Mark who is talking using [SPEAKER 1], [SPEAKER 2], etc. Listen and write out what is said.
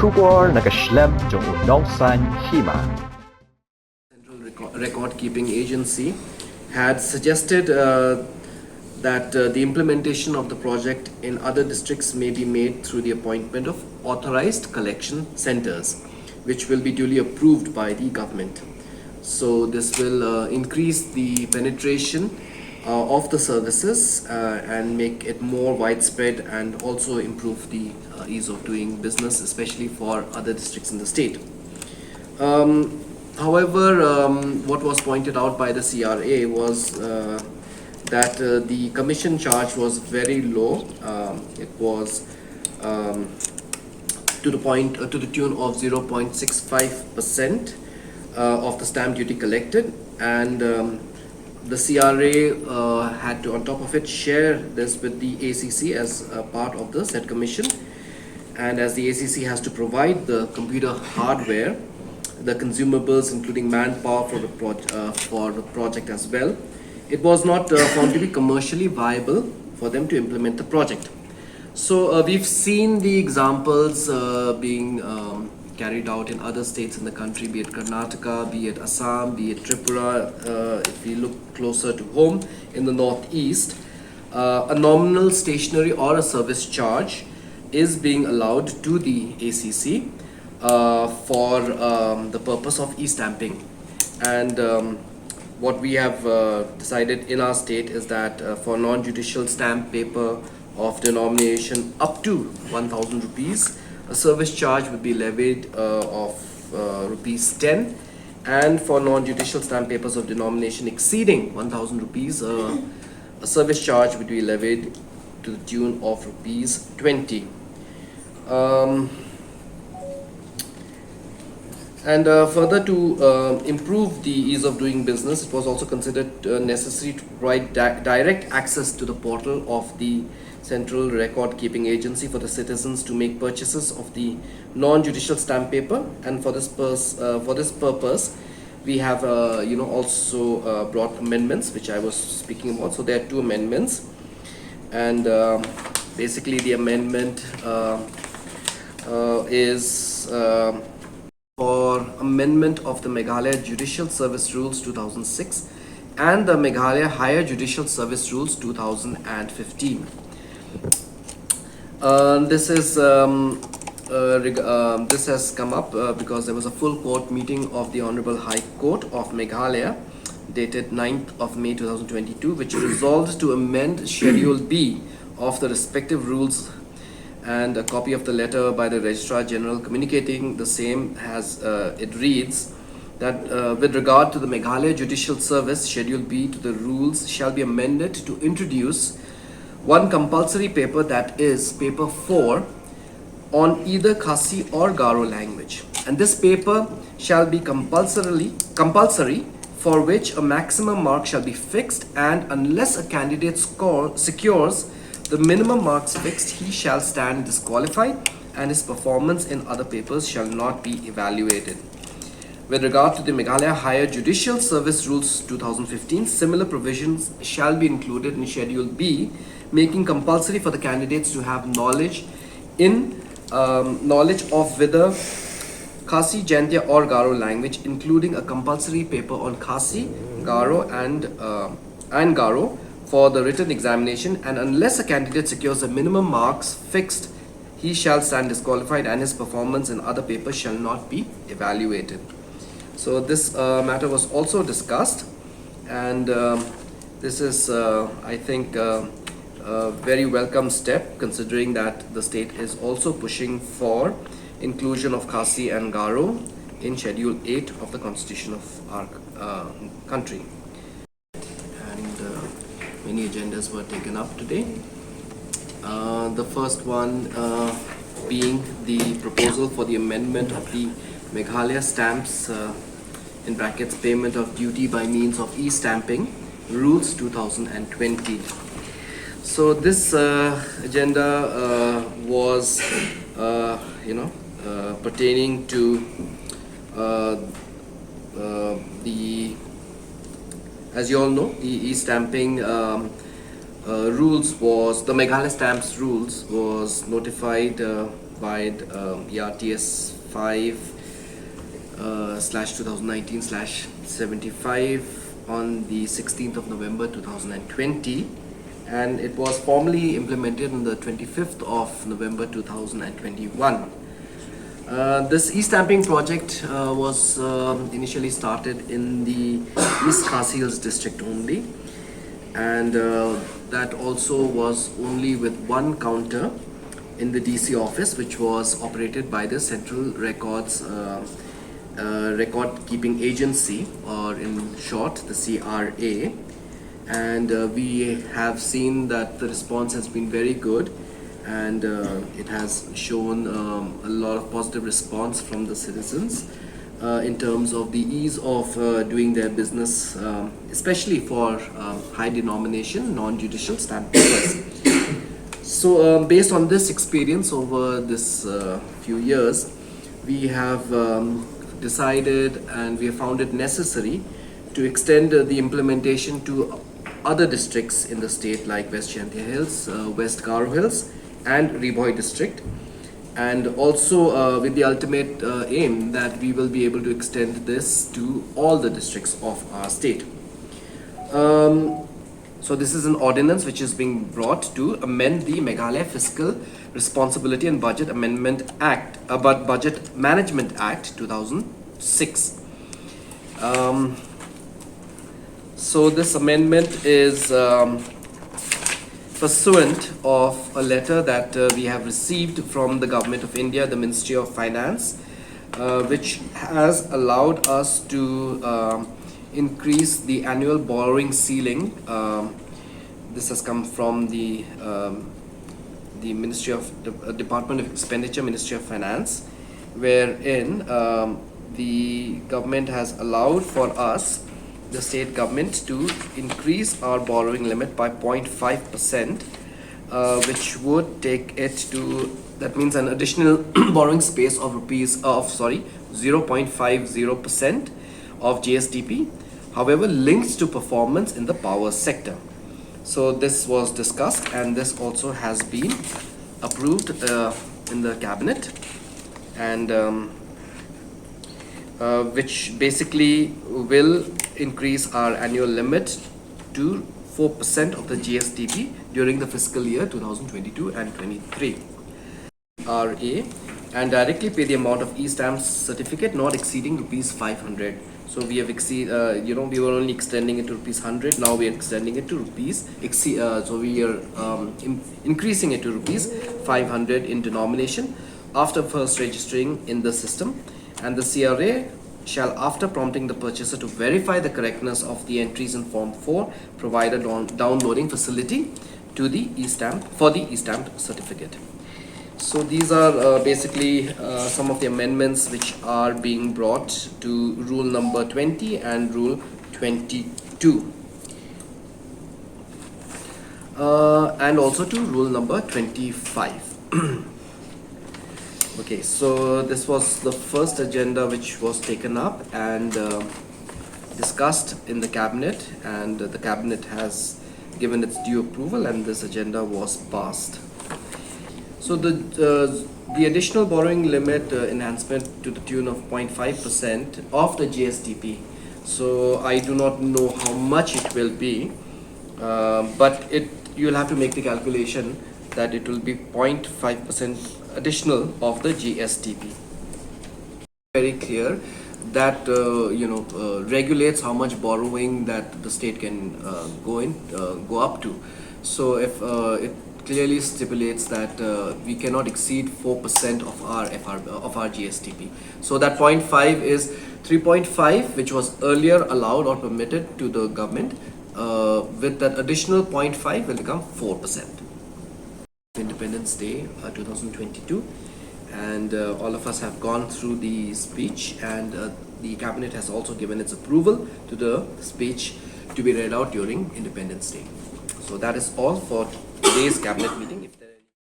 [SPEAKER 1] Sugar nakaslem jong unongsan Hima.
[SPEAKER 2] Central Record Keeping Agency had suggested that the implementation of the project in other districts may be made through the appointment of authorized collection centers, which will be duly approved by the government. So this will increase the penetration of the services and make it more widespread and also improve the ease of doing business, especially for other districts in the state. However, what was pointed out by the CRA was that the commission charge was very low. It was to the tune of 0.65% of the stamp duty collected, and the CRA had to, on top of it, share this with the ACC as a part of the said commission. And as the ACC has to provide the computer hardware, the consumables, including manpower for the project as well, it was not found to be commercially viable for them to implement the project. So we've seen the examples being carried out in other states in the country, be it Karnataka, be it Assam, be it Tripura. If we look closer to home in the northeast, a nominal stationery or a service charge is being allowed to the ACC for the purpose of e-stamping. And what we have decided in our state is that for non-judicial stamp paper of denomination up to 1,000 rupees, a service charge would be levied of rupees 10, and for non-judicial stamp papers of denomination exceeding 1,000 rupees, a service charge would be levied to the tune of rupees 20. And further, to improve the ease of doing business, it was also considered necessary to provide direct access to the portal of the Central Record Keeping Agency for the citizens to make purchases of the non-judicial stamp paper. And for this purpose, we have also brought amendments, which I was speaking about. So there are two amendments, and basically the amendment is for amendment of the Meghalaya Judicial Service Rules 2006 and the Meghalaya Higher Judicial Service Rules 2015. This has come up because there was a full court meeting of the Honorable High Court of Meghalaya dated 9th of May 2022, which resolved to amend Schedule B of the respective rules, and a copy of the letter by the Registrar General communicating the same has it reads that with regard to the Meghalaya Judicial Service, Schedule B to the rules shall be amended to introduce one compulsory paper, that is paper 4, on either Khasi or Garo language, and this paper shall be compulsory, for which a maximum mark shall be fixed, and unless a candidate secures the minimum marks fixed, he shall stand disqualified, and his performance in other papers shall not be evaluated. With regard to the Meghalaya Higher Judicial Service Rules 2015, similar provisions shall be included in Schedule B, making compulsory for the candidates to have knowledge of whether Khasi, Jaintia or Garo language, including a compulsory paper on Khasi, Garo and Garo for the written examination, and unless a candidate secures the minimum marks fixed, he shall stand disqualified, and his performance in other papers shall not be evaluated. So this matter was also discussed, and this is, I think, a very welcome step, considering that the state is also pushing for inclusion of Khasi and Garo in Schedule 8 of the Constitution of our country. Many agendas were taken up today. The first one being the proposal for the amendment of the Meghalaya stamps in brackets payment of duty by means of e-stamping rules 2020. So this agenda was pertaining to as you all know, the e-stamping rules was, the Meghalaya stamps rules was notified provide ERTS 5 slash 2019 slash 75 on the 16th of November 2020, and it was formally implemented on the 25th of November 2021. This e-stamping project was initially started in the East Khasi Hills district only, and that also was only with one counter in the DC office, which was operated by the Central Records Record Keeping Agency, or in short the CRA. And we have seen that the response has been very good, and it has shown a lot of positive response from the citizens in terms of the ease of doing their business, especially for high denomination non-judicial stamp papers. So based on this experience over this few years, we have decided and we have found it necessary to extend the implementation to other districts in the state, like West Chantia Hills, West Garo Hills and Ribhoi district, and also with the ultimate aim that we will be able to extend this to all the districts of our state. So this is an ordinance which is being brought to amend the Meghalaya Fiscal Responsibility and Budget Amendment Act, Budget Management Act 2006. So this amendment is pursuant of a letter that we have received from the Government of India, the Ministry of Finance, which has allowed us to increase the annual borrowing ceiling. This has come from the Ministry of Department of Expenditure, Ministry of Finance, wherein the government has allowed for us, the state government, to increase our borrowing limit by 0.5%, which would take it to, that means an additional borrowing space of 0.50% of GSDP, however linked to performance in the power sector. So this was discussed, and this also has been approved in the cabinet, and which basically will increase our annual limit to 4% of the GSDP during the fiscal year 2022 and 23. RA, and directly pay the amount of e-stamp certificate not exceeding rupees 500. So we have we were only extending it to rupees 100. Now we are extending it to rupees. So we are increasing it to rupees 500 in denomination after first registering in the system, and the CRA shall, after prompting the purchaser to verify the correctness of the entries in Form 4, provide a downloading facility to the e-stamp for the e-stamp certificate. So these are basically some of the amendments which are being brought to rule number 20 and rule 22, and also to rule number 25. Okay, so this was the first agenda which was taken up and discussed in the cabinet, and the cabinet has given its due approval, and this agenda was passed. So the additional borrowing limit enhancement to the tune of 0.5% of the GSDP. So I do not know how much it will be, but you will have to make the calculation that it will be 0.5% additional of the GSDP. Very clear that regulates how much borrowing that the state can go up to. So if it clearly stipulates that we cannot exceed 4% of our GSDP. So that 0.5 is 3.5, which was earlier allowed or permitted to the government. With that additional 0.5 will become 4%. Independence Day 2022, and all of us have gone through the speech, and the cabinet has also given its approval to the speech to be read out during Independence Day. So that is all for today's cabinet meeting.